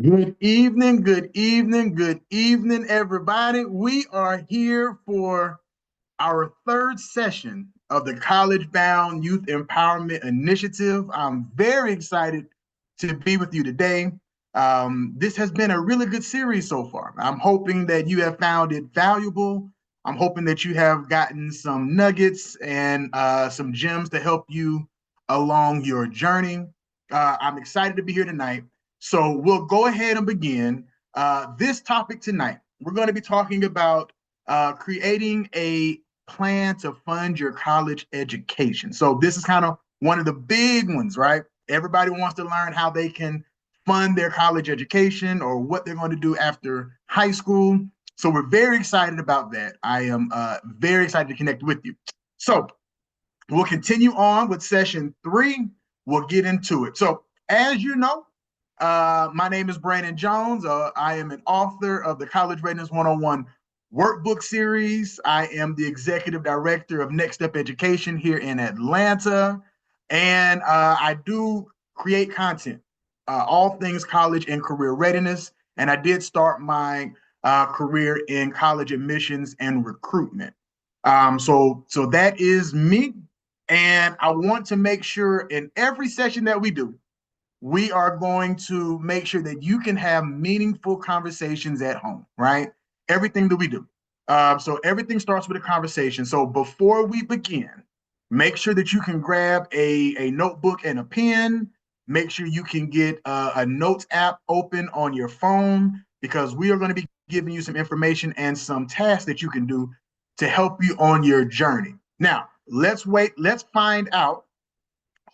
Good evening, everybody. We are here for our third session of the College Bound Youth Empowerment Initiative. I'm very excited to be with you today. This has been a really good series so far. I'm hoping that you have found it valuable. I'm hoping that you have gotten some nuggets and some gems to help you along your journey. I'm excited to be here tonight. So we'll go ahead and begin. This topic tonight, we're going to be talking about creating a plan to fund your college education. So this is kind of one of the big ones, right? Everybody wants to learn how they can fund their college education or what they're going to do after high school. So we're very excited about that. I am very excited to connect with you. So we'll continue on with session 3. We'll get into it. So as you know, my name is Brandon Jones. I am an author of the College Readiness 101 workbook series. I am the executive director of Next Step Education here in Atlanta. And I do create content, all things college and career readiness. And I did start my career in college admissions and recruitment. So that is me. And I want to make sure in every session that we do, we are going to make sure that you can have meaningful conversations at home, right? Everything that we do. So everything starts with a conversation. So before we begin, make sure that you can grab a notebook and a pen. Make sure you can get a notes app open on your phone because we are going to be giving you some information and some tasks that you can do to help you on your journey. Now, let's find out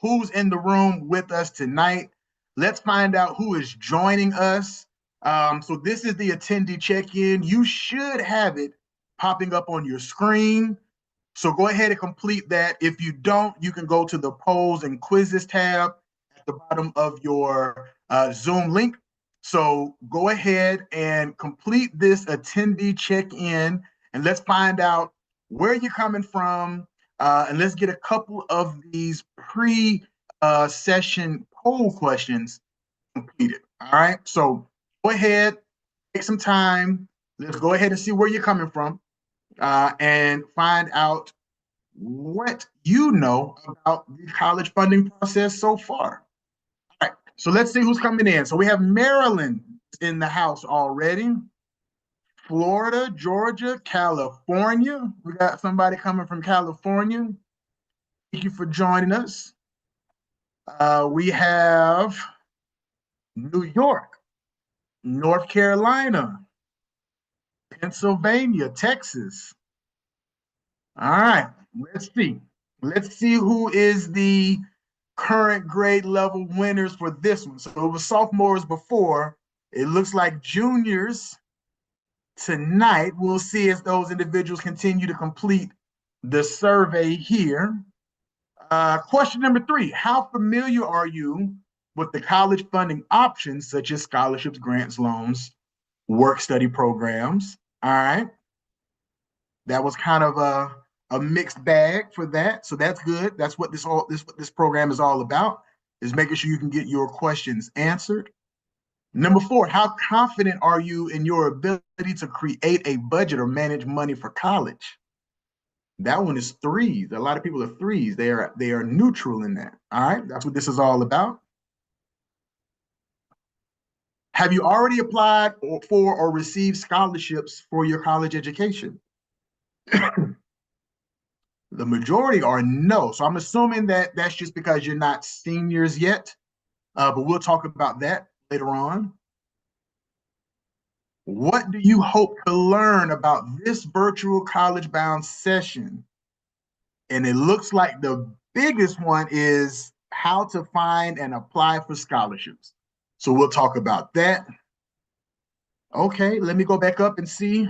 who's in the room with us tonight. Let's find out who is joining us. So this is the attendee check-in. You should have it popping up on your screen. So go ahead and complete that. If you don't, you can go to the polls and quizzes tab at the bottom of your Zoom link. So go ahead and complete this attendee check-in, and let's find out where you're coming from, and let's get a couple of these pre-session poll questions completed. All right, so go ahead, take some time. Let's go ahead and see where you're coming from and find out what you know about the college funding process so far. All right, so let's see who's coming in. So we have Maryland in the house already. Florida, Georgia, California. We got somebody coming from California. Thank you for joining us. We have New York, North Carolina, Pennsylvania, Texas. All right, let's see. Let's see who is the current grade level winners for this one. So it was sophomores before. It looks like juniors tonight. We'll see as those individuals continue to complete the survey here. Question number 3, how familiar are you with the college funding options such as scholarships, grants, loans, work-study programs? All right. That was kind of a mixed bag for that. So that's good. That's what this program is all about, is making sure you can get your questions answered. Number 4, how confident are you in your ability to create a budget or manage money for college? That one is 3s. A lot of people are 3s. They are neutral in that. All right, that's what this is all about. Have you already applied for or received scholarships for your college education? The majority are no. So I'm assuming that that's just because you're not seniors yet, but we'll talk about that later on. What do you hope to learn about this virtual college bound session? And it looks like the biggest one is how to find and apply for scholarships. So we'll talk about that. Okay, let me go back up and see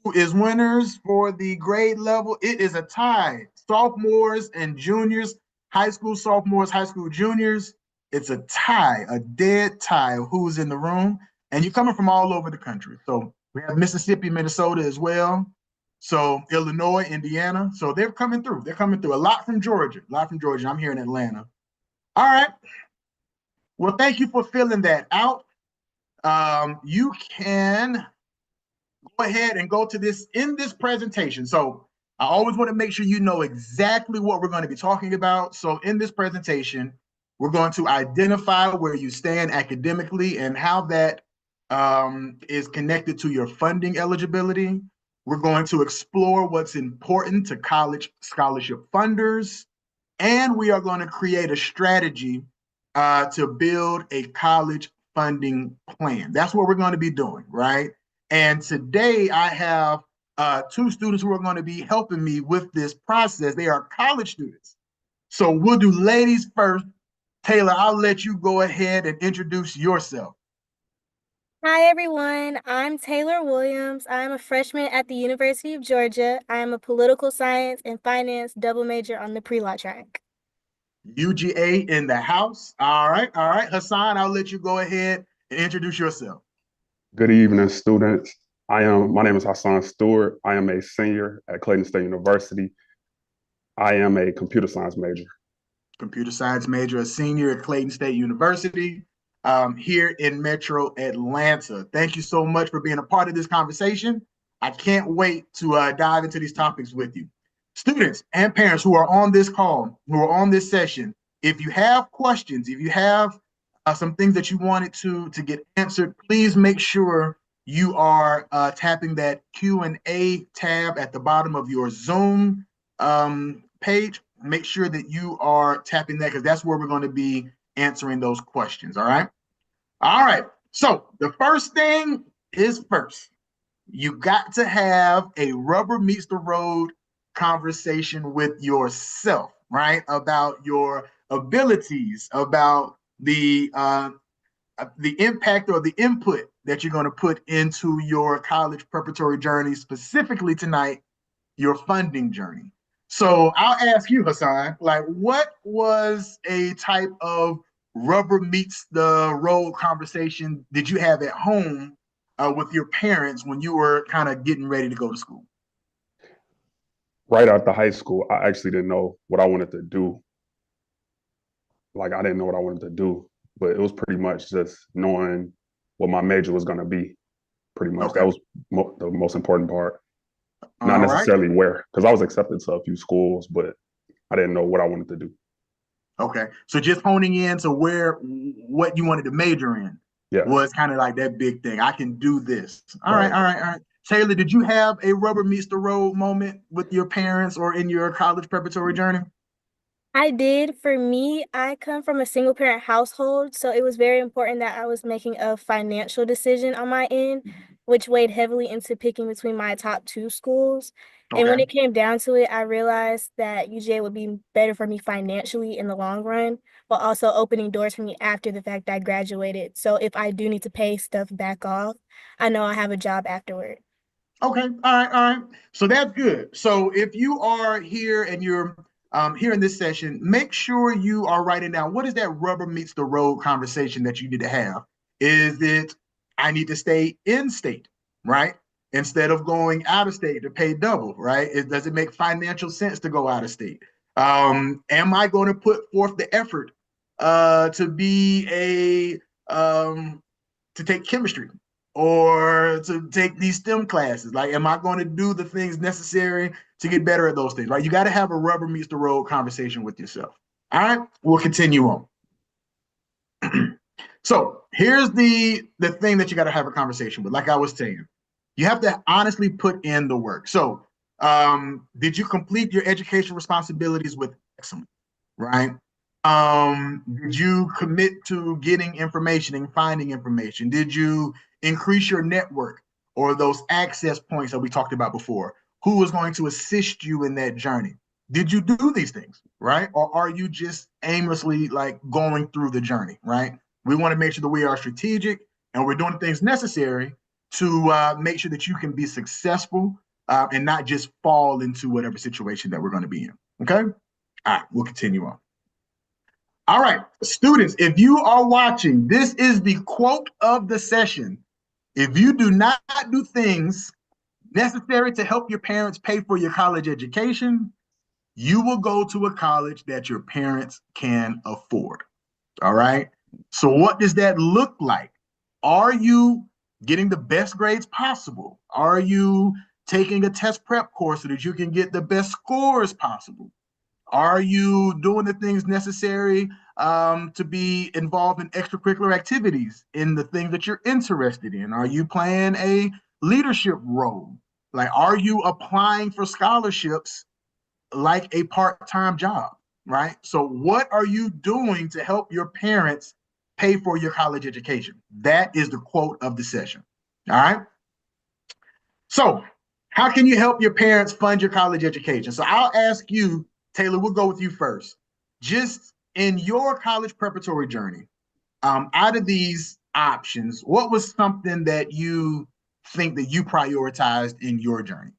who is winners for the grade level. It is a tie. Sophomores and juniors, high school sophomores, high school juniors. It's a tie, a dead tie of who's in the room. And you're coming from all over the country. So we have Mississippi, Minnesota as well. So Illinois, Indiana. So they're coming through. They're coming through. A lot from Georgia. A lot from Georgia. I'm here in Atlanta. All right. Well, thank you for filling that out. You can go ahead and go to this in this presentation. So I always want to make sure you know exactly what we're going to be talking about. So in this presentation, we're going to identify where you stand academically and how that is connected to your funding eligibility. We're going to explore what's important to college scholarship funders, and we are going to create a strategy to build a college funding plan. That's what we're going to be doing, right? And today I have two students who are going to be helping me with this process. They are college students. So we'll do ladies first. Taylor, I'll let you go ahead and introduce yourself. Hi, everyone. I'm Taylor Williams. I'm a freshman at the University of Georgia. I am a political science and finance double major on the pre-law track. UGA in the house. All right, all right. Hassan, I'll let you go ahead and introduce yourself. Good evening, students. My name is Hassan Stewart. I am a senior at Clayton State University. I am a computer science major. Computer science major, a senior at Clayton State University here in Metro Atlanta. Thank you so much for being a part of this conversation. I can't wait to dive into these topics with you. Students and parents who are on this call, who are on this session, if you have questions, if you have some things that you wanted to get answered, please make sure you are tapping that Q&A tab at the bottom of your Zoom page. Make sure that you are tapping that because that's where we're going to be answering those questions. All right. All right. So the first thing is first. You got to have a rubber meets the road conversation with yourself, right? About your abilities, about the impact or the input that you're going to put into your college preparatory journey, specifically tonight, your funding journey. So I'll ask you, Hassan, like what was a type of rubber meets the road conversation did you have at home with your parents when you were kind of getting ready to go to school? Right after high school, I actually didn't know what I wanted to do. Like, I didn't know what I wanted to do, but it was pretty much just knowing what my major was going to be. Pretty much. Okay. That was the most important part. Not All right. necessarily where, because I was accepted to a few schools, but I didn't know what I wanted to do. Okay. So just honing in to what you wanted to major in Yeah. was kind of like that big thing. I can do this. All right, Right. all right, all right. Taylor, did you have a rubber meets the road moment with your parents or in your college preparatory journey? I did. For me, I come from a single parent household, so it was very important that I was making a financial decision on my end, which weighed heavily into picking between my top two schools. And Okay. when it came down to it, I realized that UGA would be better for me financially in the long run, while also opening doors for me after the fact I graduated. So if I do need to pay stuff back off, I know I have a job afterward. Okay. All right. All right. So that's good. So if you are here and you're here in this session, make sure you are writing down what is that rubber meets the road conversation that you need to have. Is it I need to stay in state, right? Instead of going out of state to pay double, right? Does it make financial sense to go out of state? Am I going to put forth the effort to be to take chemistry or to take these STEM classes? Like, am I going to do the things necessary to get better at those things? Right? You got to have a rubber meets the road conversation with yourself. All right, we'll continue on. So here's the thing that you got to have a conversation with. Like I was saying, you have to honestly put in the work. So, did you complete your education responsibilities with excellence? Right? Did you commit to getting information and finding information? Did you increase your network or those access points that we talked about before? Who was going to assist you in that journey? Did you do these things, right? Or are you just aimlessly like going through the journey, right? We want to make sure that we are strategic and we're doing things necessary to make sure that you can be successful and not just fall into whatever situation that we're going to be in. Okay. All right, we'll continue on. All right, students, if you are watching, this is the quote of the session. If you do not do things necessary to help your parents pay for your college education, you will go to a college that your parents can afford. All right. So, what does that look like? Are you getting the best grades possible? Are you taking a test prep course so that you can get the best scores possible? Are you doing the things necessary to be involved in extracurricular activities in the things that you're interested in? Are you playing a leadership role? Like, are you applying for scholarships like a part-time job, right? So what are you doing to help your parents pay for your college education? That is the quote of the session. All right. So how can you help your parents fund your college education? So I'll ask you, Taylor, we'll go with you first. Just in your college preparatory journey, out of these options, what was something that you think that you prioritized in your journey?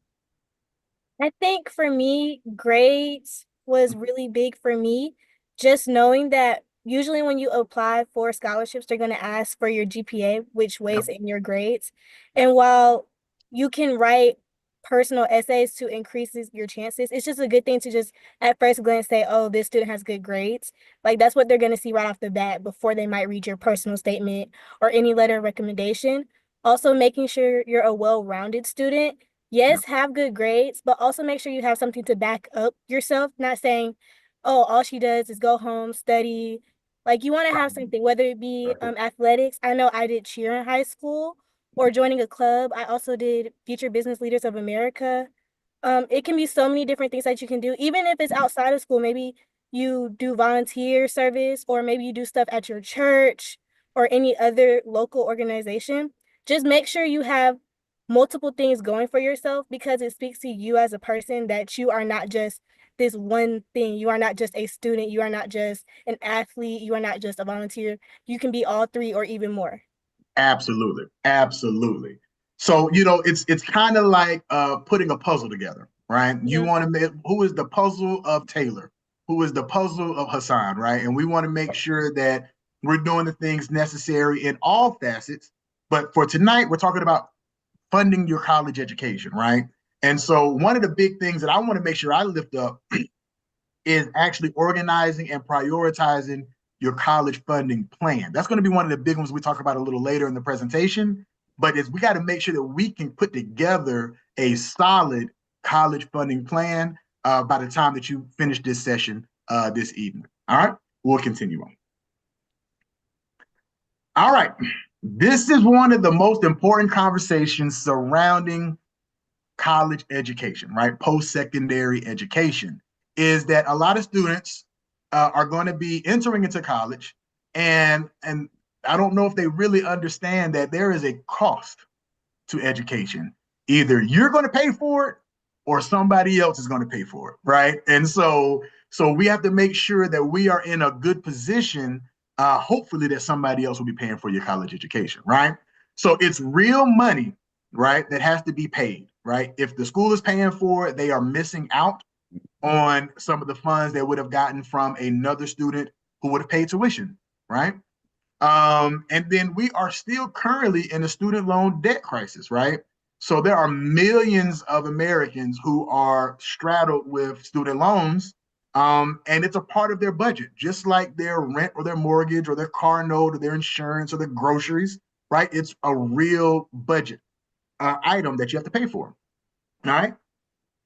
I think for me, grades was really big for me. Just knowing that usually when you apply for scholarships, they're going to ask for your GPA, which weighs Yep. in your grades. And while you can write personal essays to increase your chances, it's just a good thing to just at first glance say, oh, this student has good grades. Like that's what they're going to see right off the bat before they might read your personal statement or any letter of recommendation. Also, making sure you're a well-rounded student. Yep. Yes, have good grades, but also make sure you have something to back up yourself, not saying, oh, all she does is go home, study. Like you want to have something, whether it be Exactly. athletics. I know I did cheer in high school or joining a club. I also did Future Business Leaders of America. It can be so many different things that you can do, even if it's outside of school. Maybe you do volunteer service, or maybe you do stuff at your church or any other local organization. Just make sure you have multiple things going for yourself because it speaks to you as a person that you are not just this one thing. You are not just a student. You are not just an athlete. You are not just a volunteer. You can be all three or even more. Absolutely, absolutely. So it's kind of like putting a puzzle together, right? You Mhm. want to make who is the puzzle of Taylor, who is the puzzle of Hassan, right? And we want to make sure that we're doing the things necessary in all facets. But for tonight, we're talking about funding your college education, right? And so one of the big things that I want to make sure I lift up is actually organizing and prioritizing your college funding plan. That's going to be one of the big ones we talk about a little later in the presentation. But we got to make sure that we can put together a solid college funding plan by the time that you finish this session this evening. All right, we'll continue on. All right, this is one of the most important conversations surrounding college education, right? Post-secondary education is that a lot of students are going to be entering into college, and I don't know if they really understand that there is a cost to education. Either you're going to pay for it or somebody else is going to pay for it, right? And so we have to make sure that we are in a good position, hopefully that somebody else will be paying for your college education, right? So it's real money, right, that has to be paid, right? If the school is paying for it, they are missing out on some of the funds they would have gotten from another student who would have paid tuition, right? And then we are still currently in a student loan debt crisis, right? So there are millions of Americans who are straddled with student loans, and it's a part of their budget, just like their rent or their mortgage or their car note or their insurance or their groceries, right? It's a real budget item that you have to pay for, all right?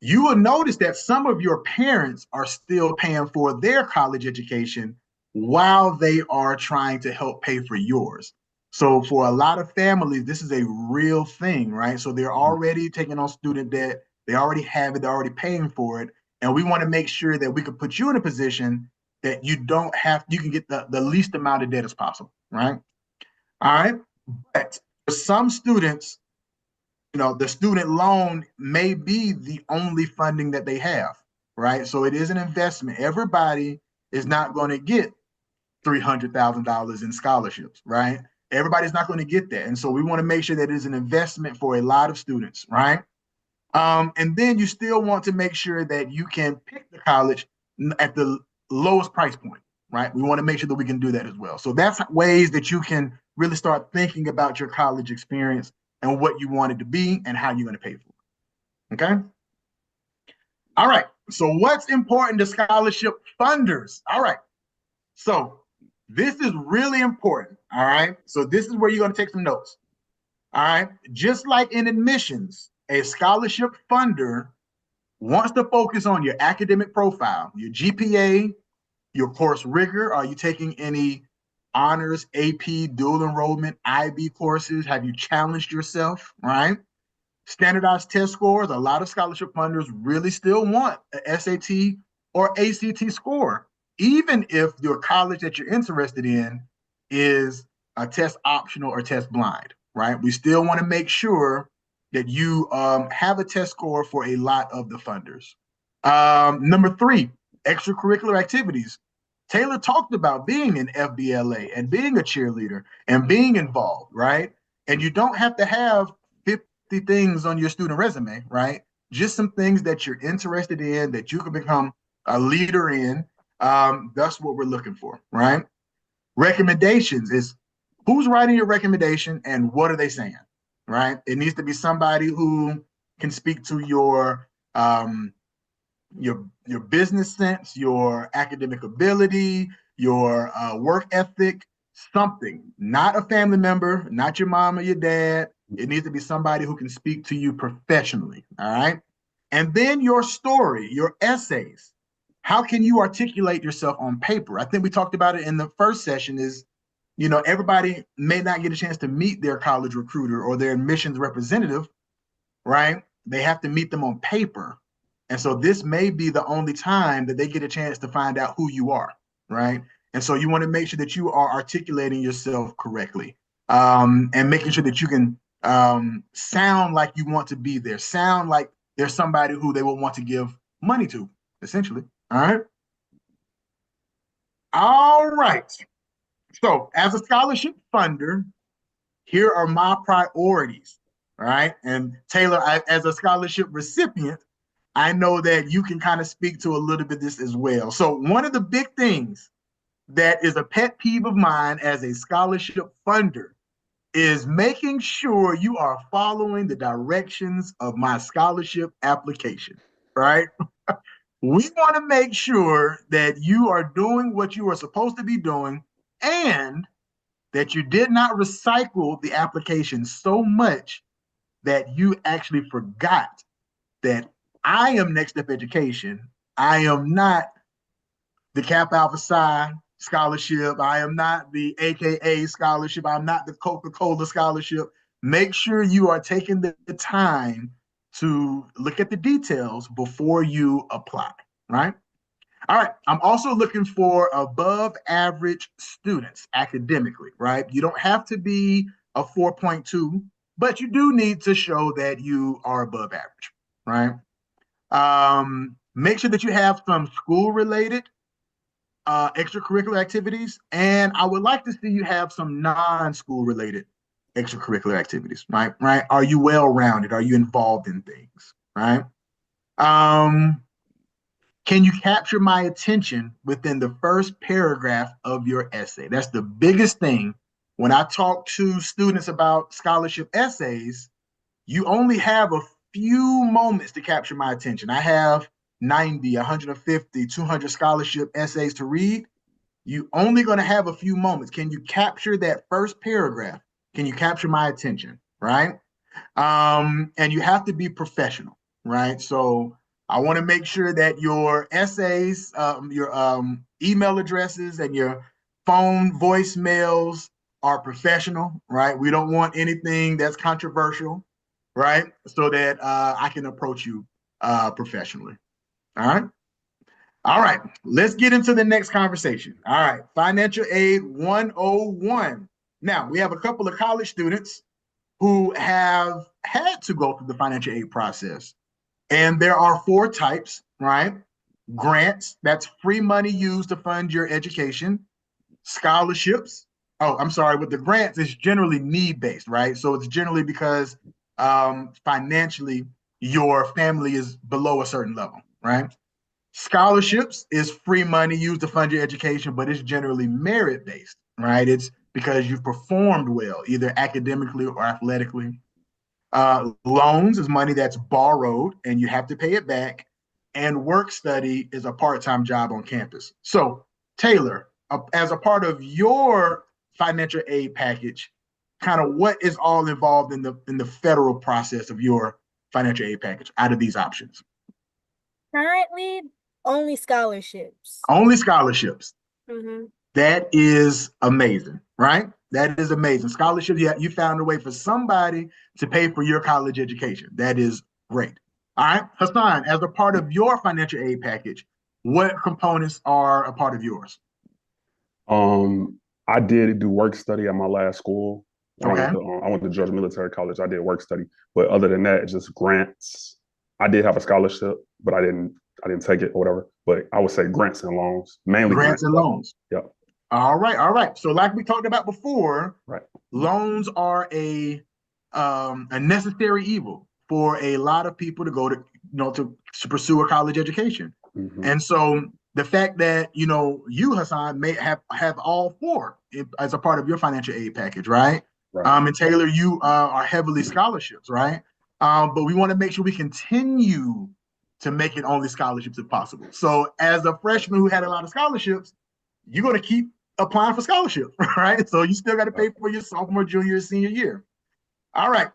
You will notice that some of your parents are still paying for their college education while they are trying to help pay for yours. So for a lot of families, this is a real thing, right? So they're already taking on student debt, they already have it, they're already paying for it. And we want to make sure that we can put you in a position that you can get the least amount of debt as possible, right? All right. But for some students, the student loan may be the only funding that they have, right? So it is an investment. Everybody is not going to get $300,000 in scholarships, right? Everybody's not going to get that. And so we want to make sure that it is an investment for a lot of students, right? And then you still want to make sure that you can pick the college at the lowest price point, right? We want to make sure that we can do that as well. So that's ways that you can really start thinking about your college experience and what you want it to be and how you're going to pay for it. Okay. All right. So what's important to scholarship funders? All right. So This is really important, all right? So this is where you're going to take some notes, all right? Just like in admissions, a scholarship funder wants to focus on your academic profile, your GPA, your course rigor. Are you taking any honors, AP, dual enrollment, IB courses? Have you challenged yourself, right? Standardized test scores. A lot of scholarship funders really still want a SAT or ACT score, even if your college that you're interested in is a test optional or test blind, right? We still want to make sure that you have a test score for a lot of the funders. Number three, extracurricular activities. Taylor talked about being an FBLA and being a cheerleader and being involved, right? And you don't have to have 50 things on your student resume, right? Just some things that you're interested in that you can become a leader in. That's what we're looking for, right? Recommendations is who's writing your recommendation and what are they saying, right? It needs to be somebody who can speak to your business sense, your academic ability, your work ethic, something. Not a family member, not your mom or your dad. It needs to be somebody who can speak to you professionally. All right. And then your story, your essays. How can you articulate yourself on paper? I think we talked about it in the first session is, everybody may not get a chance to meet their college recruiter or their admissions representative, right? They have to meet them on paper. And so this may be the only time that they get a chance to find out who you are, right? And so you want to make sure that you are articulating yourself correctly, and making sure that you can sound like you want to be there, sound like there's somebody who they will want to give money to, essentially. All right. All right. So as a scholarship funder, here are my priorities. All right. And Taylor, as a scholarship recipient, I know that you can kind of speak to a little bit of this as well. So one of the big things that is a pet peeve of mine as a scholarship funder is making sure you are following the directions of my scholarship application, right? We want to make sure that you are doing what you are supposed to be doing and that you did not recycle the application so much that you actually forgot that I am Next Step Education. I am not the Kappa Alpha Psi scholarship. I am not the AKA scholarship. I'm not the Coca-Cola scholarship. Make sure you are taking the time to look at the details before you apply, right? All right. I'm also looking for above average students academically, right? You don't have to be a 4.2, but you do need to show that you are above average, right? Make sure that you have some school related extracurricular activities. And I would like to see you have some non-school related extracurricular activities, right? Right. Are you well-rounded? Are you involved in things, right? Can you capture my attention within the first paragraph of your essay? That's the biggest thing. When I talk to students about scholarship essays, you only have a few moments to capture my attention. I have 90, 150, 200 scholarship essays to read. You only going to have a few moments. Can you capture that first paragraph? Can you capture my attention? Right. And you have to be professional. Right. So I want to make sure that your essays, your email addresses, and your phone voicemails are professional. Right. We don't want anything that's controversial. Right. So that I can approach you professionally. All right. All right, let's get into the next conversation. All right, financial aid 101. Now, we have a couple of college students who have had to go through the financial aid process. And there are four types, right? Grants, that's free money used to fund your education. Scholarships. Oh, I'm sorry, with the grants, it's generally need-based, right? So it's generally because financially your family is below a certain level, right? Scholarships is free money used to fund your education, but it's generally merit based, right? It's because you've performed well, either academically or athletically. Loans is money that's borrowed and you have to pay it back. And work study is a part time job on campus. So, Taylor, as a part of your financial aid package, kind of what is all involved in the federal process of your financial aid package out of these options? Currently, only scholarships. Only scholarships. Mm-hmm. That is amazing, right? That is amazing. Scholarships, yeah, you found a way for somebody to pay for your college education. That is great. All right, Hassan, as a part of your financial aid package, what components are a part of yours? I did do work study at my last school. When Okay. I went to Georgia Military College, I did work study. But other than that, just grants. I did have a scholarship, but I didn't take it or whatever. But I would say grants and loans, mainly Grants grants. and loans. Yep. All right, all right. So, like we talked about before, Right. loans are a necessary evil for a lot of people to go to pursue a college education. Mm-hmm. And so the fact that you, Hassan, may have all four as a part of your financial aid package, right? Right. And Taylor, you are heavily scholarships, right? But we want to make sure we continue to make it only scholarships if possible. So as a freshman who had a lot of scholarships, you're going to keep applying for scholarships, right? So you still got to pay for your sophomore, junior, senior year. All right.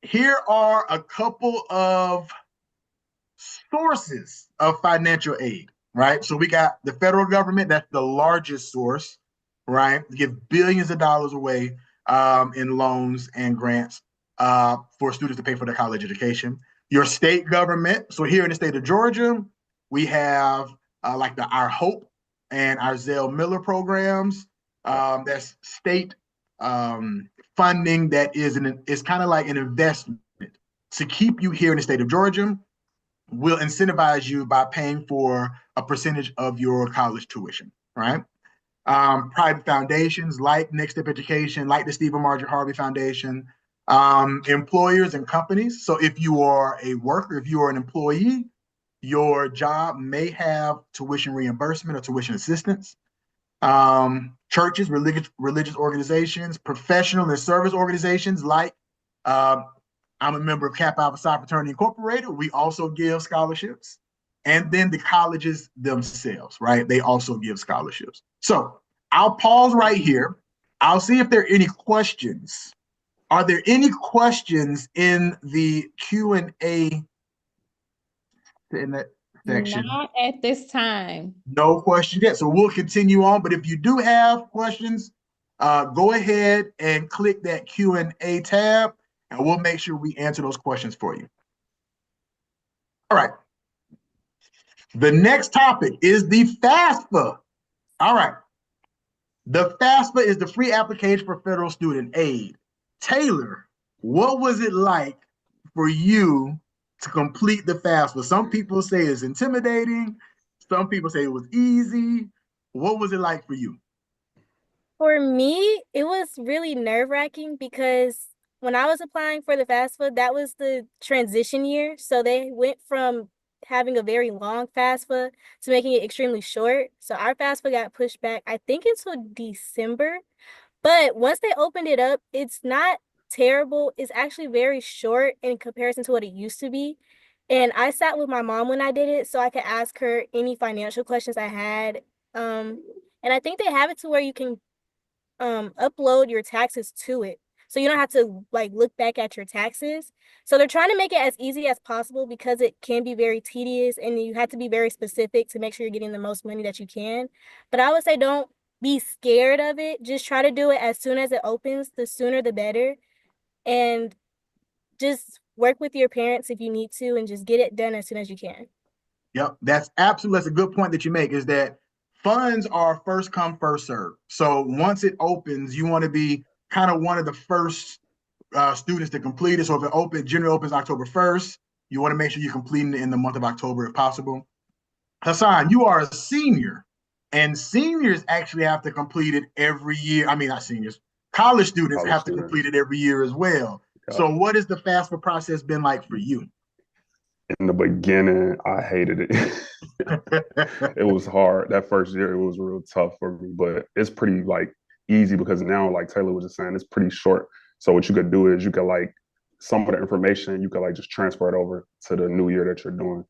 Here are a couple of sources of financial aid, right? So we got the federal government, that's the largest source, right? Give billions of dollars away in loans and grants for students to pay for their college education. Your state government, so here in the state of Georgia, we have like Our Hope and our Zell Miller programs. That's state funding that is kind of like an investment to keep you here in the state of Georgia. Will incentivize you by paying for a percentage of your college tuition, right? Private foundations like Next Step Education, like the Stephen Marjorie Harvey Foundation, employers and companies. So if you are a worker, if you are an employee, your job may have tuition reimbursement or tuition assistance. Churches, religious organizations, professional and service organizations like I'm a member of Kappa Alpha Psi Fraternity Incorporated. We also give scholarships. And then the colleges themselves, right? They also give scholarships. So I'll pause right here. I'll see if there are any questions. Are there any questions in the Q&A in that section? Not at this time. No question yet. So we'll continue on. But if you do have questions, go ahead and click that Q&A tab, and we'll make sure we answer those questions for you. All right. The next topic is the FAFSA. All right. The FAFSA is the free application for federal student aid. Taylor, what was it like for you to complete the FAFSA? Some people say it's intimidating. Some people say it was easy. What was it like for you? For me, it was really nerve-wracking because when I was applying for the FAFSA, that was the transition year. So they went from having a very long FAFSA to making it extremely short. So our FAFSA got pushed back, I think, until December. But once they opened it up, it's not terrible. It's actually very short in comparison to what it used to be. And I sat with my mom when I did it so I could ask her any financial questions I had. And I think they have it to where you can upload your taxes to it. So you don't have to like look back at your taxes. So they're trying to make it as easy as possible because it can be very tedious and you have to be very specific to make sure you're getting the most money that you can. But I would say don't be scared of it. Just try to do it as soon as it opens. The sooner the better. And just work with your parents if you need to and just get it done as soon as you can. Yep, that's a good point that you make, is that funds are first come, first serve. So once it opens, you want to be kind of one of the first students to complete it. So if generally opens October 1st, you want to make sure you're completing it in the month of October if possible. Hassan, you are a senior, and seniors actually have to complete it every year. I mean, not seniors, college students have to complete it every year as well. Yeah. So what has the FAFSA process been like for you? In the beginning, I hated it. It was hard. That first year, it was real tough for me, but it's pretty like easy because now, like Taylor was just saying, it's pretty short. So what you could do is you could like some of the information, you could like just transfer it over to the new year that you're doing.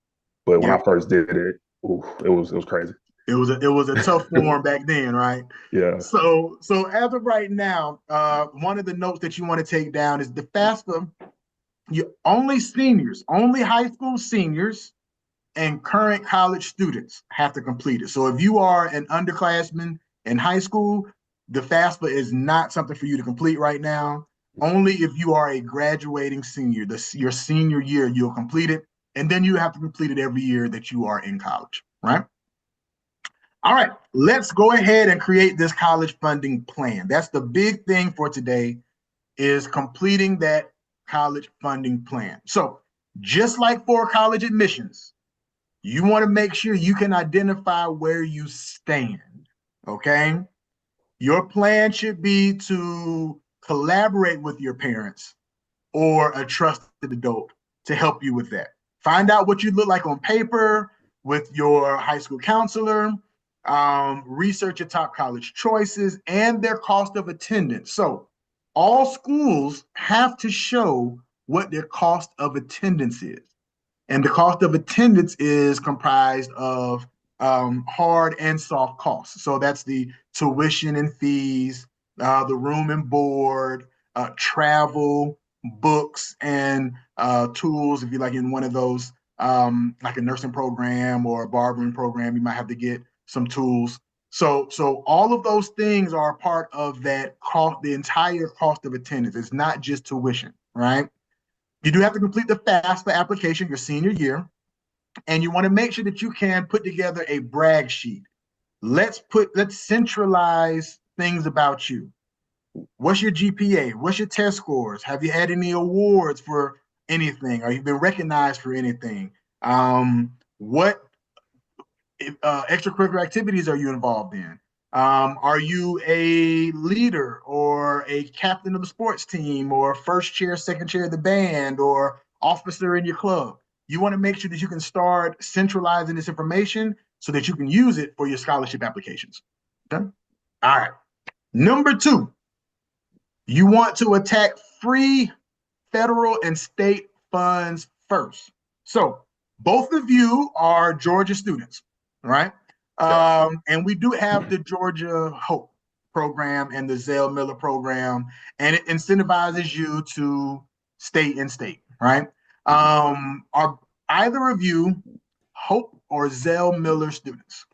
But when I first did it, it was crazy. It was a tough form back then, right? Yeah. So as of right now, one of the notes that you want to take down is the FAFSA. You only seniors, only high school seniors and current college students have to complete it. So if you are an underclassman in high school, the FAFSA is not something for you to complete right now. Only if you are a graduating senior, your senior year, you'll complete it. And then you have to complete it every year that you are in college, right? All right, let's go ahead and create this college funding plan. That's the big thing for today, is completing that college funding plan. So just like for college admissions, you want to make sure you can identify where you stand, okay? Your plan should be to collaborate with your parents or a trusted adult to help you with that. Find out what you look like on paper with your high school counselor. Research your top college choices and their cost of attendance. So all schools have to show what their cost of attendance is. And the cost of attendance is comprised of hard and soft costs. So that's the tuition and fees, the room and board, travel, books, and tools. If you're like in one of those, like a nursing program or a barbering program, you might have to get some tools. So all of those things are part of that cost, the entire cost of attendance. It's not just tuition, right? You do have to complete the FAFSA application your senior year, and you want to make sure that you can put together a brag sheet. Let's centralize things about you. What's your GPA? What's your test scores? Have you had any awards for anything? Or you've been recognized for anything? What extracurricular activities are you involved in? Are you a leader or a captain of the sports team or first chair, second chair of the band or officer in your club? You want to make sure that you can start centralizing this information so that you can use it for your scholarship applications. Okay. All right. Number 2, you want to attack free federal and state funds first. So both of you are Georgia students, right? And we do have the Georgia Hope program and the Zell Miller program, and it incentivizes you to stay in state, right? Are either of you Hope or Zell Miller students?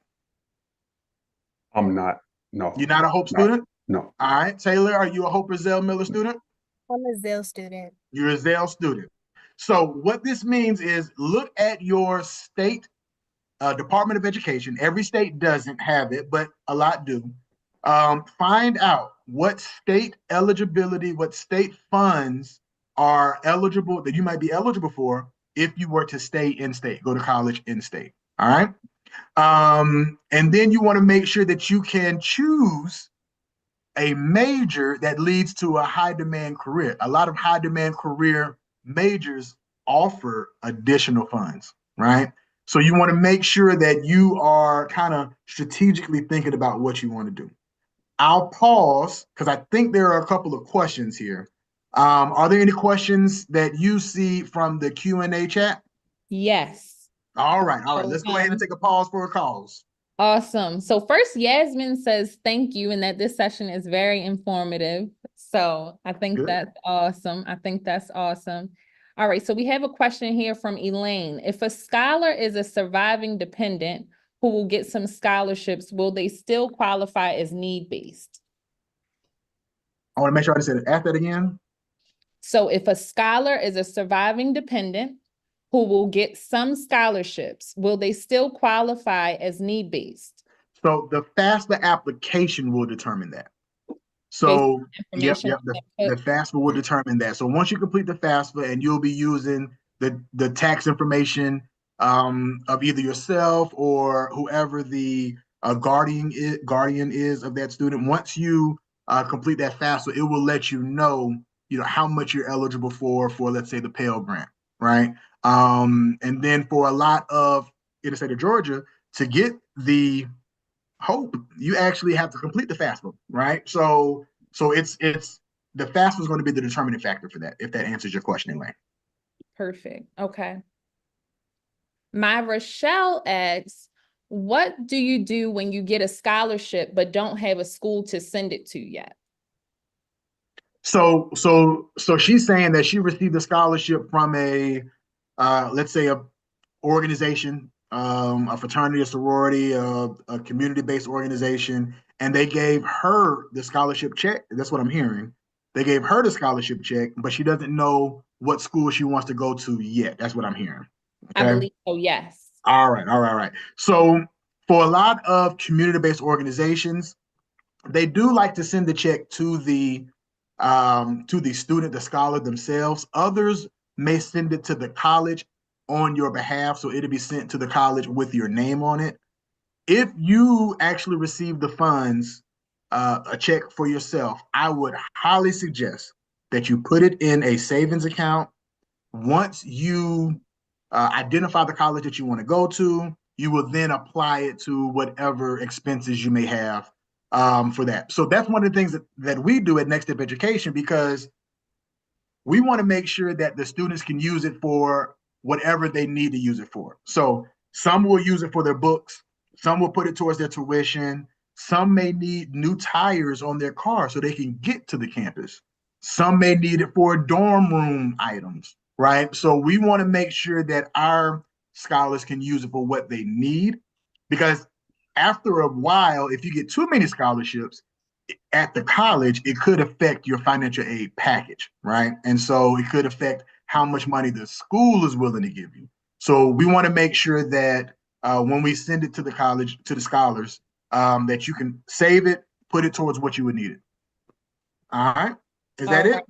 I'm not. No. You're not a Hope No. student? No. All right. Taylor, are you a Hope or Zell Miller student? I'm a Zell student. You're a Zell student. So what this means is look at your state Department of Education. Every state doesn't have it, but a lot do. Find out what state eligibility, what state funds are eligible that you might be eligible for if you were to stay in state, go to college in state. All right. And then you want to make sure that you can choose a major that leads to a high demand career. A lot of high demand career majors offer additional funds, right? So you want to make sure that you are kind of strategically thinking about what you want to do. I'll pause because I think there are a couple of questions here. Are there any questions that you see from the Q&A chat? Yes. All right. Let's go ahead and take a pause for a cause. Awesome. So first, Yasmin says thank you and that this session is very informative. So I think Good. that's awesome. I think that's awesome. All right. So we have a question here from Elaine. If a scholar is a surviving dependent who will get some scholarships, will they still qualify as need-based? I want to make sure I said it. Ask that again. So if a scholar is a surviving dependent who will get some scholarships, will they still qualify as need-based? So the FAFSA application will determine that. So yep, the FAFSA will determine that. So once you complete the FAFSA, and you'll be using the tax information of either yourself or whoever the guardian is of that student. Once you complete that FAFSA, it will let you know how much you're eligible for let's say the Pell Grant, right? And then for a lot of in the state of Georgia to get the Hope, you actually have to complete the FAFSA, right? So it's the FAFSA is going to be the determining factor for that, if that answers your question, Elaine. Perfect. Okay. My Rochelle asks, what do you do when you get a scholarship but don't have a school to send it to yet? So she's saying that she received a scholarship from a, let's say, a organization, a fraternity, a sorority, a community-based organization, and they gave her the scholarship check. That's what I'm hearing. They gave her the scholarship check, but she doesn't know what school she wants to go to yet. That's what I'm hearing. I Okay. believe so, yes. All right. All right. All right. So for a lot of community-based organizations, they do like to send the check to the student, the scholar themselves. Others may send it to the college on your behalf, so it'll be sent to the college with your name on it. If you actually receive the funds, a check for yourself, I would highly suggest that you put it in a savings account. Once you identify the college that you want to go to, you will then apply it to whatever expenses you may have for that. So that's one of the things that we do at Next Step Education, because we want to make sure that the students can use it for whatever they need to use it for. So some will use it for their books, some will put it towards their tuition, some may need new tires on their car so they can get to the campus. Some may need it for dorm room items, right? So we want to make sure that our scholars can use it for what they need, because after a while, if you get too many scholarships at the college, it could affect your financial aid package, right? And so it could affect how much money the school is willing to give you. So we want to make sure that when we send it to the college, to the scholars, that you can save it, put it towards what you would need it. All right. Is that it?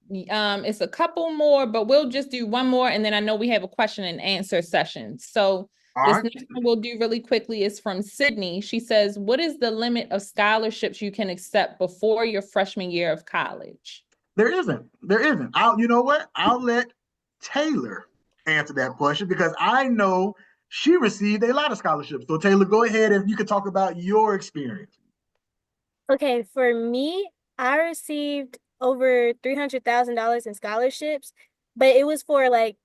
It's a couple more, but we'll just do one more, and then I know we have a question and answer session. So this next one we'll do really quickly is from Sydney. She says, what is the limit of scholarships you can accept before your freshman year of college? There isn't. You know what? I'll let Taylor answer that question, because I know she received a lot of scholarships. So Taylor, go ahead and you can talk about your experience. Okay, for me, I received over $300,000 in scholarships, but it was for like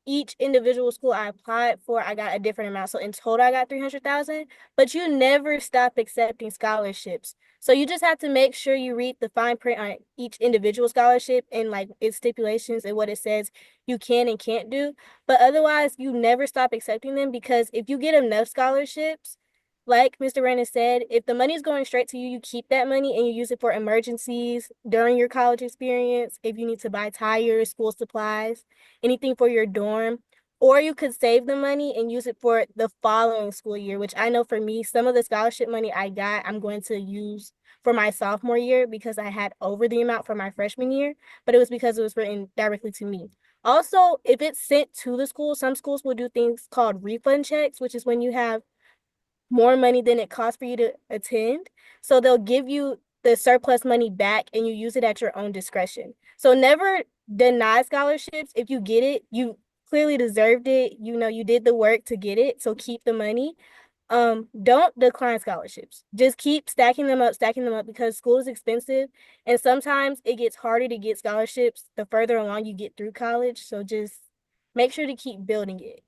each individual school I applied for, I got a different amount. So in total, I got 300,000, but you never stop accepting scholarships. So you just have to make sure you read the fine print on each individual scholarship and like its stipulations and what it says you can and can't do. But otherwise, you never stop accepting them, because if you get enough scholarships, like Mr. Brandon said, if the money is going straight to you, you keep that money and you use it for emergencies during your college experience. If you need to buy tires, school supplies, anything for your dorm, or you could save the money and use it for the following school year, which I know for me, some of the scholarship money I got, I'm going to use for my sophomore year because I had over the amount for my freshman year, but it was because it was written directly to me. Also, if it's sent to the school, some schools will do things called refund checks, which is when you have more money than it costs for you to attend. So they'll give you the surplus money back and you use it at your own discretion. So never deny scholarships. If you get it, you clearly deserved it. You know, you did the work to get it. So keep the money. Don't decline scholarships. Just keep stacking them up, because school is expensive. And sometimes it gets harder to get scholarships the further along you get through college. So just make sure to keep building it.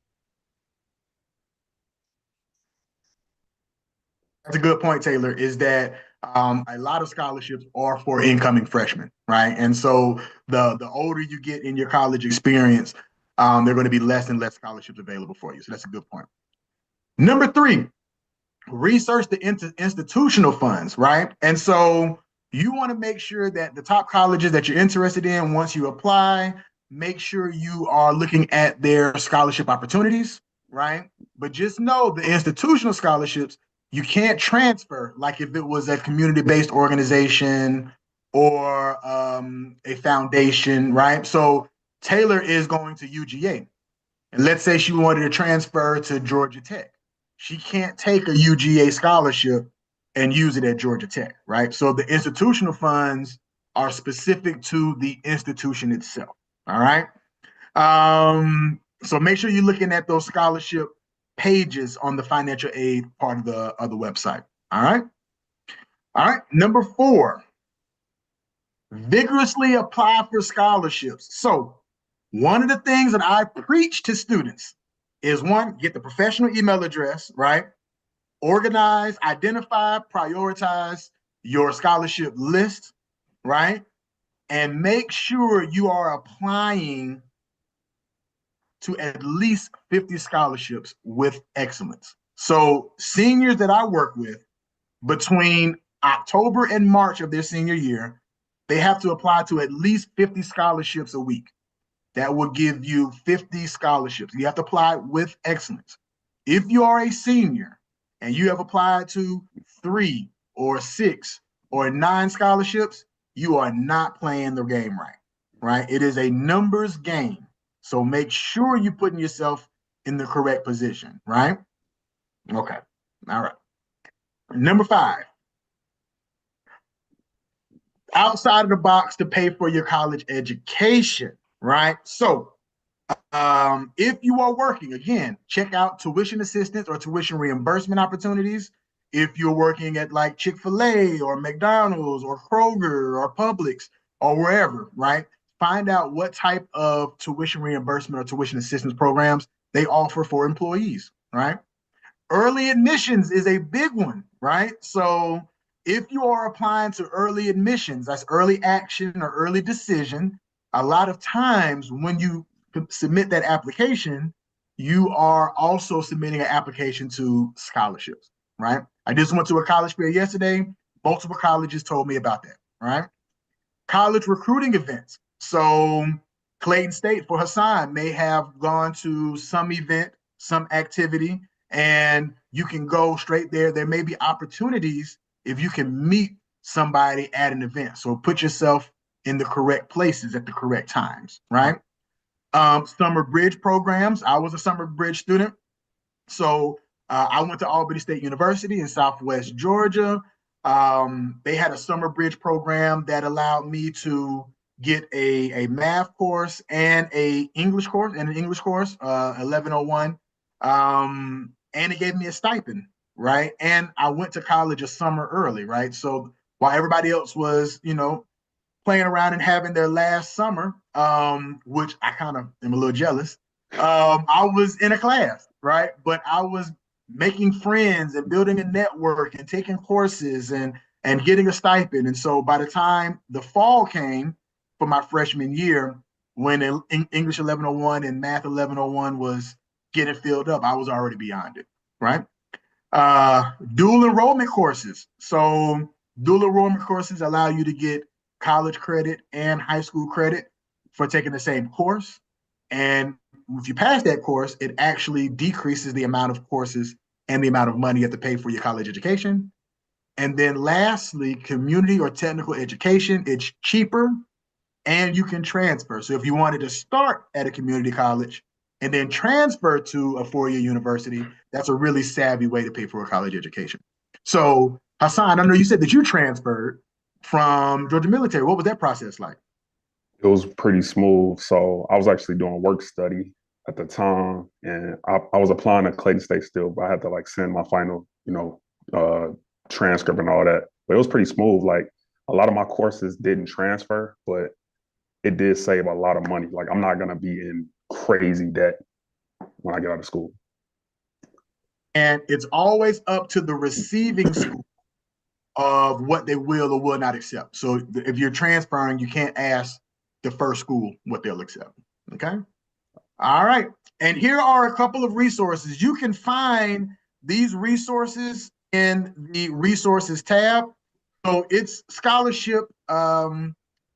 That's a good point, Taylor, is that a lot of scholarships are for incoming freshmen, right? And so the older you get in your college experience, there are going to be less and less scholarships available for you. So that's a good point. Number 3, research the institutional funds, right? And so you want to make sure that the top colleges that you're interested in, once you apply, make sure you are looking at their scholarship opportunities, right? But just know the institutional scholarships, you can't transfer like if it was a community-based organization or a foundation, right? So Taylor is going to UGA. And let's say she wanted to transfer to Georgia Tech. She can't take a UGA scholarship and use it at Georgia Tech, right? So the institutional funds are specific to the institution itself, all right? So make sure you're looking at those scholarship pages on the financial aid part of the website, all right? All right, number 4, vigorously apply for scholarships. So one of the things that I preach to students is, 1, get the professional email address, right? organize, identify, prioritize your scholarship list, right? And make sure you are applying to at least 50 scholarships with excellence. So seniors that I work with, between October and March of their senior year, they have to apply to at least 50 scholarships a week. That will give you 50 scholarships. You have to apply with excellence. If you are a senior and you have applied to 3 or 6 or 9 scholarships, you are not playing the game right, right? It is a numbers game. So make sure you're putting yourself in the correct position, right? Okay. All right. Number 5, outside of the box to pay for your college education, right? So if you are working, again, check out tuition assistance or tuition reimbursement opportunities. If you're working at like Chick-fil-A or McDonald's or Kroger or Publix or wherever, right? Find out what type of tuition reimbursement or tuition assistance programs they offer for employees, right? Early admissions is a big one, right? So if you are applying to early admissions, that's early action or early decision, a lot of times when you submit that application, you are also submitting an application to scholarships, right? I just went to a college fair yesterday. Multiple colleges told me about that, right? College recruiting events. So Clayton State for Hassan may have gone to some event, some activity, and you can go straight there. There may be opportunities if you can meet somebody at an event. So put yourself in the correct places at the correct times, right? Summer bridge programs. I was a summer bridge student. So I went to Albany State University in Southwest Georgia. They had a summer bridge program that allowed me to get a math course and an English course, 1101. And it gave me a stipend, right? And I went to college a summer early, right? So while everybody else was, playing around and having their last summer, which I kind of am a little jealous, I was in a class, right? But I was making friends and building a network and taking courses and getting a stipend. And so by the time the fall came for my freshman year, when English 1101 and Math 1101 was getting filled up, I was already beyond it, right? Dual enrollment courses. So dual enrollment courses allow you to get college credit and high school credit for taking the same course. And if you pass that course, it actually decreases the amount of courses and the amount of money you have to pay for your college education. And then lastly, community or technical education, it's cheaper and you can transfer. So if you wanted to start at a community college and then transfer to a four-year university, that's a really savvy way to pay for a college education. So Hassan, I know you said that you transferred from Georgia Military. What was that process like? It was pretty smooth. So I was actually doing work study at the time, and I was applying to Clayton State still, but I had to like send my final, transcript and all that. But it was pretty smooth. Like a lot of my courses didn't transfer, but it did save a lot of money. Like I'm not gonna be in crazy debt when I get out of school. And it's always up to the receiving school of what they will or will not accept. So if you're transferring, you can't ask the first school what they'll accept. Okay. All right. And here are a couple of resources. You can find these resources in the resources tab. So it's scholarship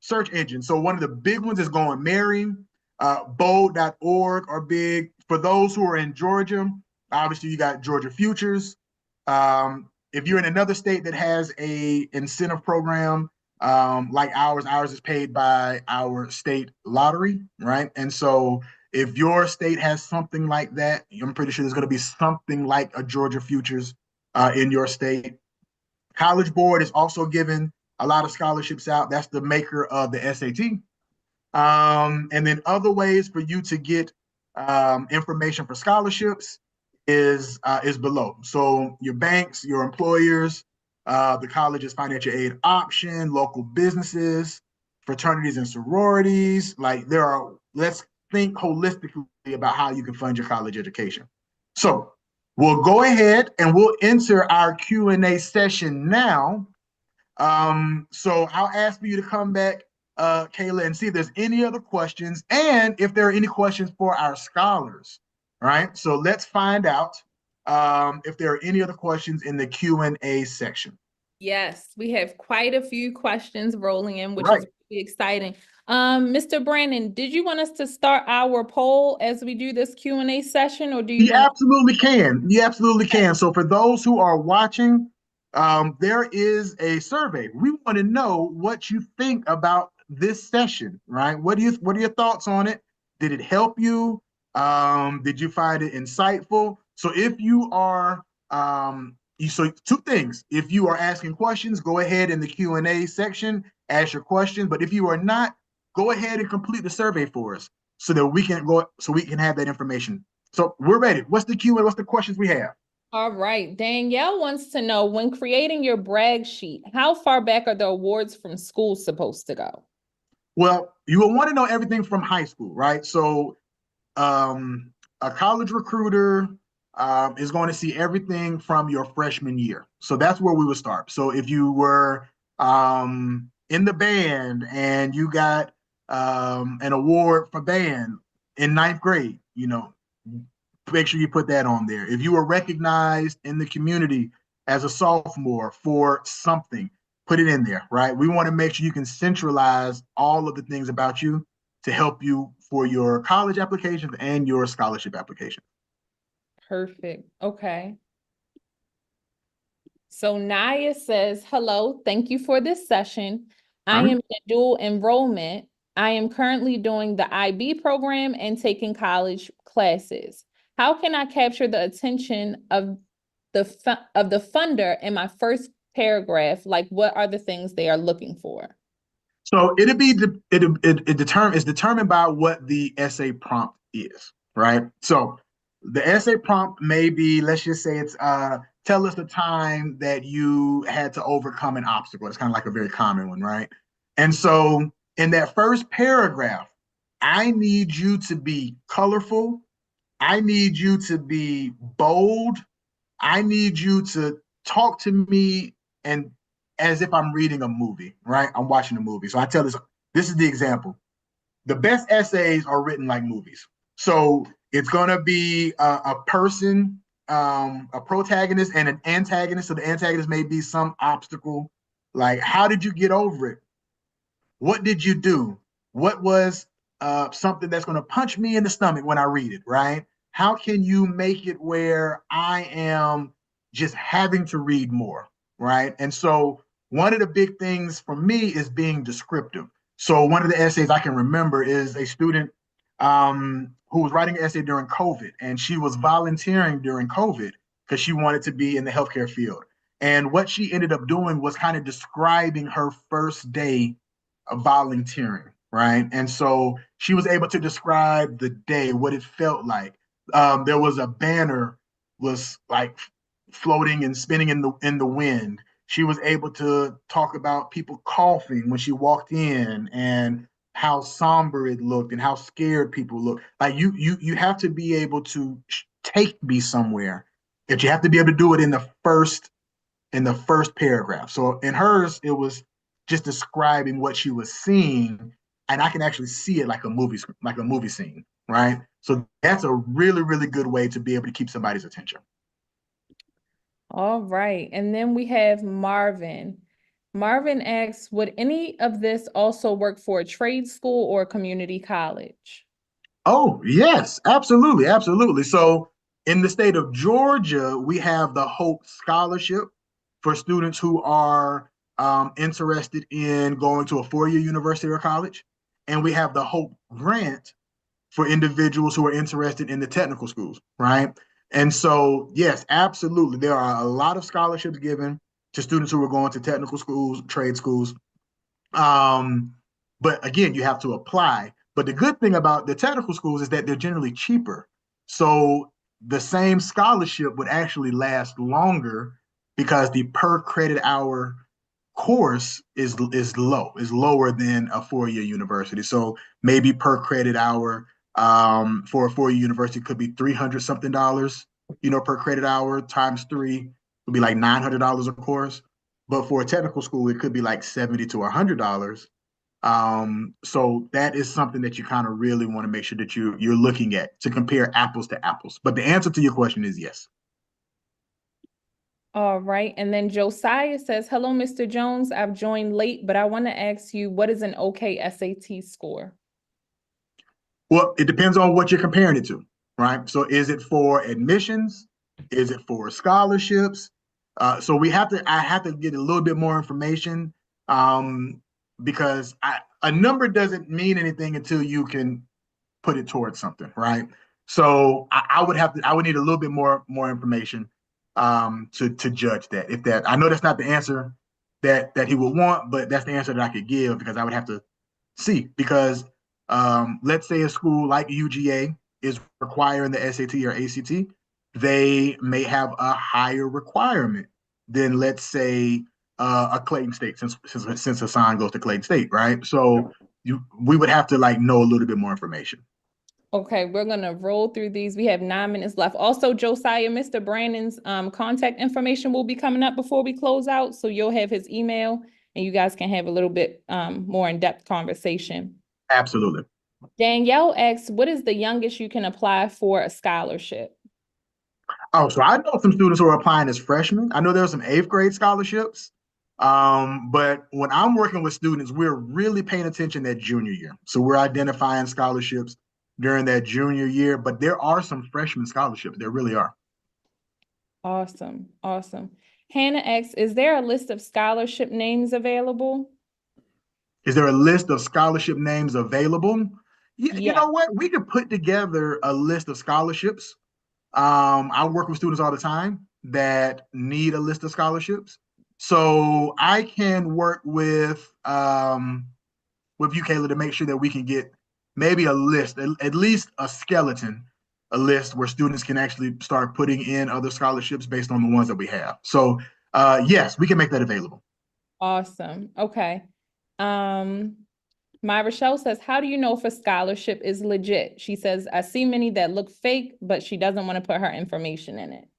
search engine. So one of the big ones is Going Merry, bold.org are big. For those who are in Georgia, obviously you got Georgia Futures. If you're in another state that has a incentive program like ours is paid by our state lottery, right? And so if your state has something like that, I'm pretty sure there's going to be something like a Georgia Futures in your state. College Board is also giving a lot of scholarships out. That's the maker of the SAT. And then other ways for you to get information for scholarships is below. So your banks, your employers, the college's financial aid option, local businesses, fraternities and sororities. Like let's think holistically about how you can fund your college education. So we'll go ahead and we'll enter our Q&A session now. So I'll ask for you to come back, Kayla, and see if there's any other questions and if there are any questions for our scholars. All right, so let's find out if there are any other questions in the Q&A section. Yes, we have quite a few questions rolling in, which Right. is really exciting. Mr. Brandon, did you want us to start our poll as we do this Q&A session, or do you You want absolutely can. You absolutely can. So for those who are watching, there is a survey. We want to know what you think about this session, right? What are your thoughts on it? Did it help you? Did you find it insightful? So if you are so two things. If you are asking questions, go ahead in the Q&A section, ask your question. But if you are not, go ahead and complete the survey for us so that we can have that information. So we're ready. What's the Q&A? What's the questions we have? All right, Danielle wants to know, when creating your brag sheet, how far back are the awards from school supposed to go? Well, you will want to know everything from high school, right? So a college recruiter is going to see everything from your freshman year. So that's where we would start. So if you were in the band and you got an award for band in ninth grade, make sure you put that on there. If you were recognized in the community as a sophomore for something, put it in there, right? We want to make sure you can centralize all of the things about you to help you for your college applications and your scholarship application. Perfect. Okay. So Naya says, hello, thank you for this session. I am in dual enrollment. I am currently doing the IB program and taking college classes. How can I capture the attention of the funder in my first paragraph? Like, what are the things they are looking for? So it's determined by what the essay prompt is, right? So the essay prompt may be, let's just say it's tell us the time that you had to overcome an obstacle. It's kind of like a very common one, right? And so in that first paragraph, I need you to be colorful. I need you to be bold. I need you to talk to me and as if I'm reading a movie, right? I'm watching a movie. So I tell this is the example. The best essays are written like movies. So it's going to be a person, a protagonist and an antagonist. So the antagonist may be some obstacle. Like, how did you get over it? What did you do? What was something that's going to punch me in the stomach when I read it, right? How can you make it where I am just having to read more, right? And so one of the big things for me is being descriptive. So one of the essays I can remember is a student who was writing an essay during COVID, and she was volunteering during COVID because she wanted to be in the healthcare field. And what she ended up doing was kind of describing her first day of volunteering, right? And so she was able to describe the day, what it felt like. There was a banner was like floating and spinning in the wind. She was able to talk about people coughing when she walked in and how somber it looked and how scared people looked. Like you have to be able to take me somewhere. If you have to be able to do it in the first paragraph. So in hers, it was just describing what she was seeing, and I can actually see it like a movie scene, right? So that's a really, really good way to be able to keep somebody's attention. All right. And then we have Marvin. Marvin asks, would any of this also work for a trade school or a community college? Oh, yes, absolutely, absolutely. So in the state of Georgia, we have the Hope Scholarship for students who are interested in going to a four-year university or college. And we have the Hope Grant for individuals who are interested in the technical schools, right? And so, yes, absolutely. There are a lot of scholarships given to students who are going to technical schools, trade schools. But again, you have to apply. But the good thing about the technical schools is that they're generally cheaper. So the same scholarship would actually last longer because the per credit hour course is lower than a four-year university. So maybe per credit hour for a four-year university could be $300 something. per credit hour times 3 would be like $900 a course. But for a technical school, it could be like $70 to $100. So that is something that you kind of really want to make sure that you're looking at to compare apples to apples. But the answer to your question is yes. All right. And then Josiah says, hello, Mr. Jones. I've joined late, but I want to ask you, what is an okay SAT score? Well, it depends on what you're comparing it to, right? So is it for admissions? Is it for scholarships? So I have to get a little bit more information, because a number doesn't mean anything until you can put it towards something, right? So I would need a little bit more information to judge that. If that, I know that's not the answer that he would want, but that's the answer that I could give, because I would have to see, because let's say a school like UGA is requiring the SAT or ACT, they may have a higher requirement than, let's say, a Clayton State, since Hassan goes to Clayton State, right? So we would have to know a little bit more information. Okay, we're gonna roll through these. We have 9 minutes left. Also, Josiah, Mr. Brandon's contact information will be coming up before we close out, so you'll have his email and you guys can have a little bit more in-depth conversation. Absolutely. Danielle asks, what is the youngest you can apply for a scholarship? Oh, so I know some students who are applying as freshmen. I know there's some 8th grade scholarships. But when I'm working with students, we're really paying attention that junior year. So we're identifying scholarships during that junior year, but there are some freshman scholarships. There really are. Awesome, awesome. Hannah asks, is there a list of scholarship names available? Is there a list of scholarship names available? Yeah, you Yeah. know what? We could put together a list of scholarships. I work with students all the time that need a list of scholarships. So I can work with you, Kayla, to make sure that we can get maybe a list, at least a skeleton, a list where students can actually start putting in other scholarships based on the ones that we have. So yes, we can make that available. Awesome. Okay. My Rochelle says, how do you know if a scholarship is legit? She says, I see many that look fake, but she doesn't want to put her information in it.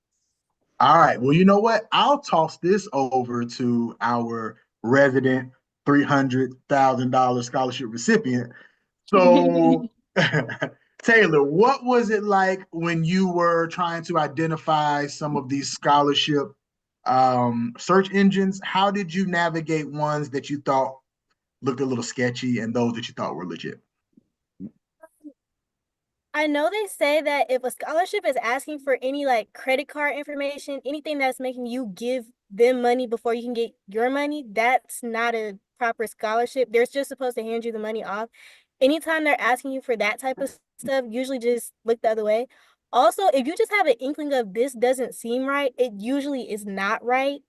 All right. Well, you know what? I'll toss this over to our resident $300,000 scholarship recipient. So, Taylor, what was it like when you were trying to identify some of these scholarship search engines? How did you navigate ones that you thought looked a little sketchy and those that you thought were legit? I know they say that if a scholarship is asking for any credit card information, anything that's making you give them money before you can get your money, that's not a proper scholarship. They're just supposed to hand you the money off. Anytime they're asking you for that type of stuff, usually just look the other way. Also, if you just have an inkling of this doesn't seem right, it usually is not right.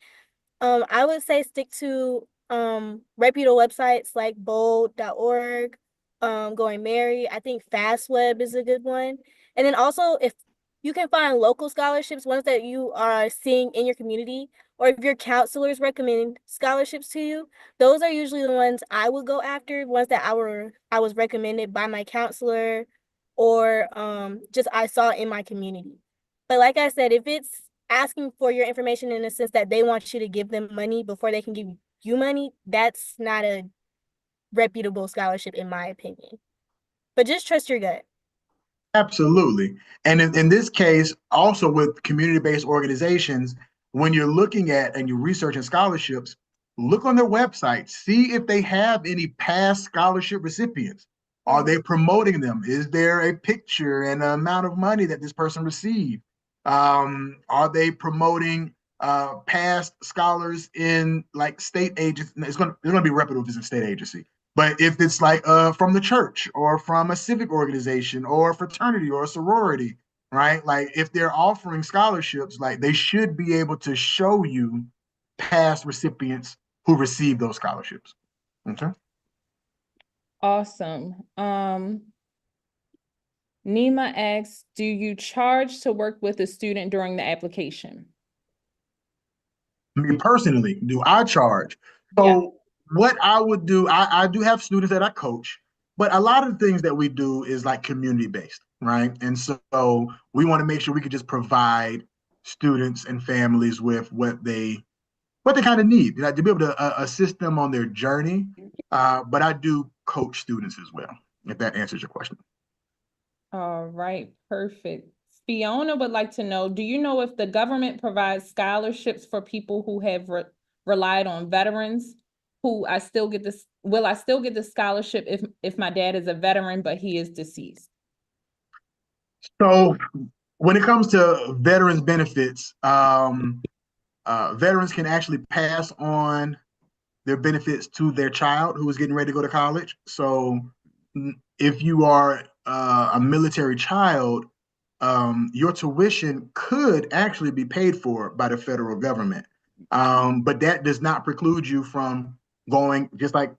I would say stick to reputable websites like bold.org, Going Merry. I think FastWeb is a good one. And then also, if you can find local scholarships, ones that you are seeing in your community, or if your counselors recommend scholarships to you, those are usually the ones I would go after, ones that I was recommended by my counselor, or just I saw in my community. But like I said, if it's asking for your information in the sense that they want you to give them money before they can give you money, that's not a reputable scholarship, in my opinion. But just trust your gut. Absolutely. And in this case, also with community-based organizations, when you're looking at and you're researching scholarships, look on their website, see if they have any past scholarship recipients. Are they promoting them? Is there a picture and an amount of money that this person received? Are they promoting past scholars in state agencies? It's going to be reputable if it's a state agency. But if it's from the church or from a civic organization or a fraternity or a sorority, right? If they're offering scholarships, they should be able to show you past recipients who received those scholarships. Okay. Awesome. Nima asks, do you charge to work with a student during the application? Me personally, do I charge? So what I would do, I do have students that I coach, but a lot of the things that we do is community based. right? And so we want to make sure we can just provide students and families with what they kind of need, to be able to assist them on their journey. But I do coach students as well, if that answers your question. All right, perfect. Fiona would like to know, do you know if the government provides scholarships for people who have relied on veterans? Will I still get the scholarship if my dad is a veteran, but he is deceased? So when it comes to veterans benefits, veterans can actually pass on their benefits to their child who is getting ready to go to college. So if you are a military child, your tuition could actually be paid for by the federal government. But that does not preclude you from going, just like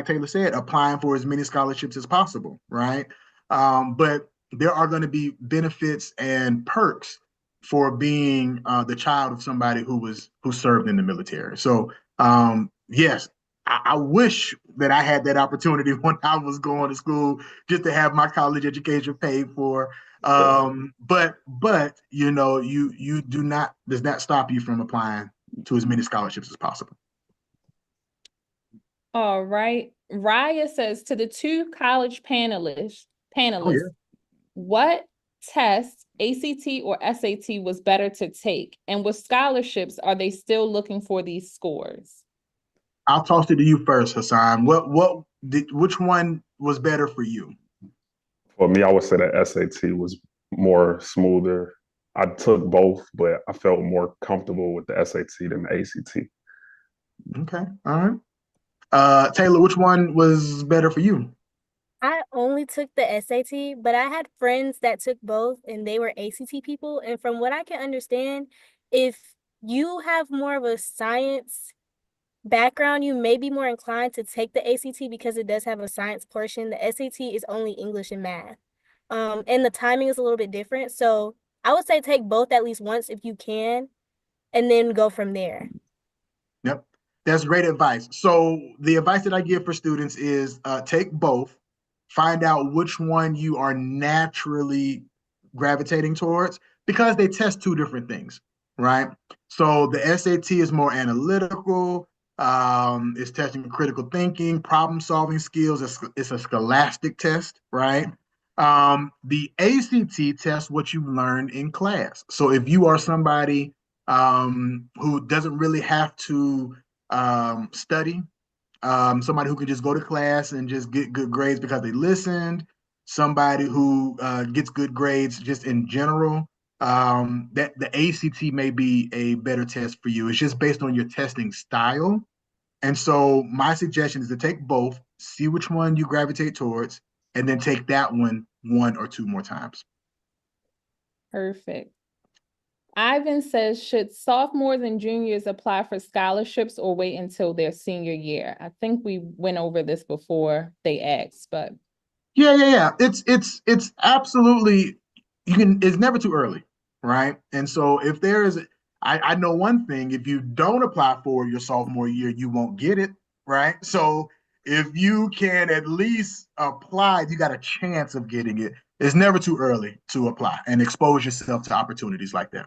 Taylor said, applying for as many scholarships as possible, right? But there are going to be benefits and perks for being the child of somebody who served in the military. So yes, I wish that I had that opportunity when I was going to school, just to have my college education paid for. But you does not stop you from applying to as many scholarships as possible. All right. Raya says to the two college panelists, Oh yeah. what test, ACT or SAT, was better to take? And with scholarships, are they still looking for these scores? I'll toss it to you first, Hassan. Which one was better for you? For me, I would say that SAT was more smoother. I took both, but I felt more comfortable with the SAT than the ACT. Okay, all right. Taylor, which one was better for you? I only took the SAT, but I had friends that took both and they were ACT people. And from what I can understand, if you have more of a science background, you may be more inclined to take the ACT because it does have a science portion. The SAT is only English and math. And the timing is a little bit different. So I would say take both at least once if you can, and then go from there. Yep, that's great advice. So the advice that I give for students is take both, find out which one you are naturally gravitating towards, because they test two different things, right? So the SAT is more analytical, it's testing critical thinking, problem solving skills. It's a scholastic test, right? The ACT tests what you learned in class. So if you are somebody who doesn't really have to study, somebody who can just go to class and just get good grades because they listened, somebody who gets good grades just in general, that the ACT may be a better test for you. It's just based on your testing style. And so my suggestion is to take both, see which one you gravitate towards, and then take that one or two more times. Perfect. Ivan says, should sophomores and juniors apply for scholarships or wait until their senior year? I think we went over this before they asked, but Yeah. It's absolutely, it's never too early, right? And so if there is, I know one thing: if you don't apply for your sophomore year, you won't get it, right? So if you can at least apply, you got a chance of getting it. It's never too early to apply and expose yourself to opportunities like that.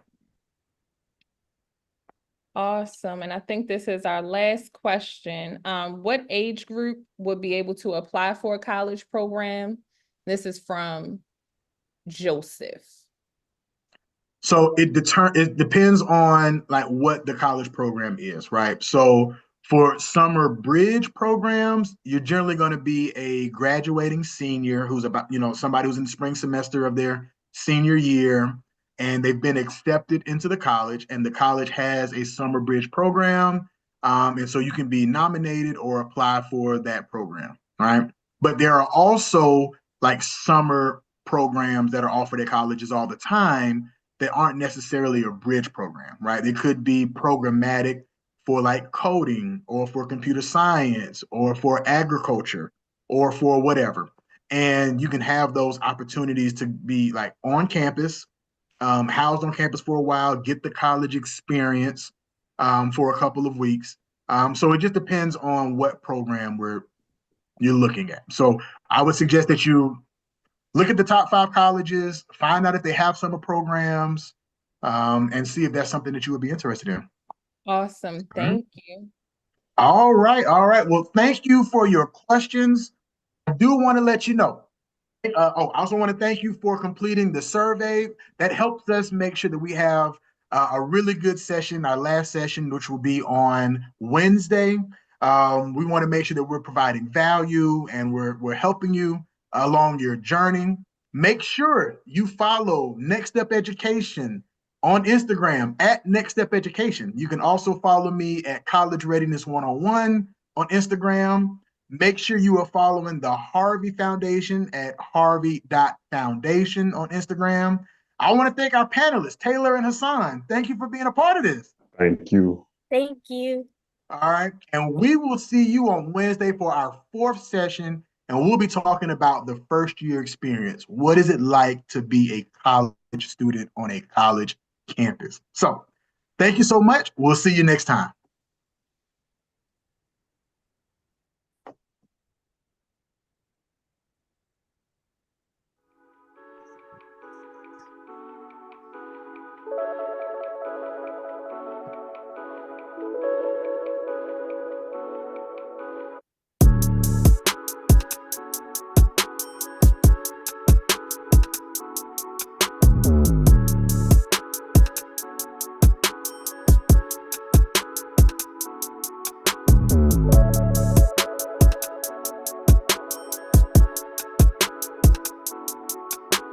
awesome. And I think this is our last question. What age group would be able to apply for a college program? This is from Joseph. So it depends on like what the college program is, right? So for summer bridge programs, you're generally going to be a graduating senior who's somebody who's in the spring semester of their senior year, and they've been accepted into the college, and the college has a summer bridge program. And so you can be nominated or apply for that program, right? But there are also like summer programs that are offered at colleges all the time that aren't necessarily a bridge program, right? They could be programmatic for like coding or for computer science or for agriculture or for whatever. And you can have those opportunities to be like on campus, housed on campus for a while, get the college experience for a couple of weeks. So it just depends on what program you're looking at. So I would suggest that you look at the top 5 colleges, find out if they have summer programs, and see if that's something that you would be interested in. Awesome. Thank you. All right. All right. Well, thank you for your questions. I do want to let you know. I also want to thank you for completing the survey. That helps us make sure that we have a really good session, our last session, which will be on Wednesday. We want to make sure that we're providing value and we're helping you along your journey. Make sure you follow Next Step Education on Instagram at Next Step Education. You can also follow me at College Readiness 101 on Instagram. Make sure you are following the Harvey Foundation at harvey.foundation on Instagram. I want to thank our panelists, Taylor and Hassan. Thank you for being a part of this. Thank you. Thank you. All right. And we will see you on Wednesday for our 4th session. And we'll be talking about the first year experience. What is it like to be a college student on a college campus? So thank you so much. We'll see you next time.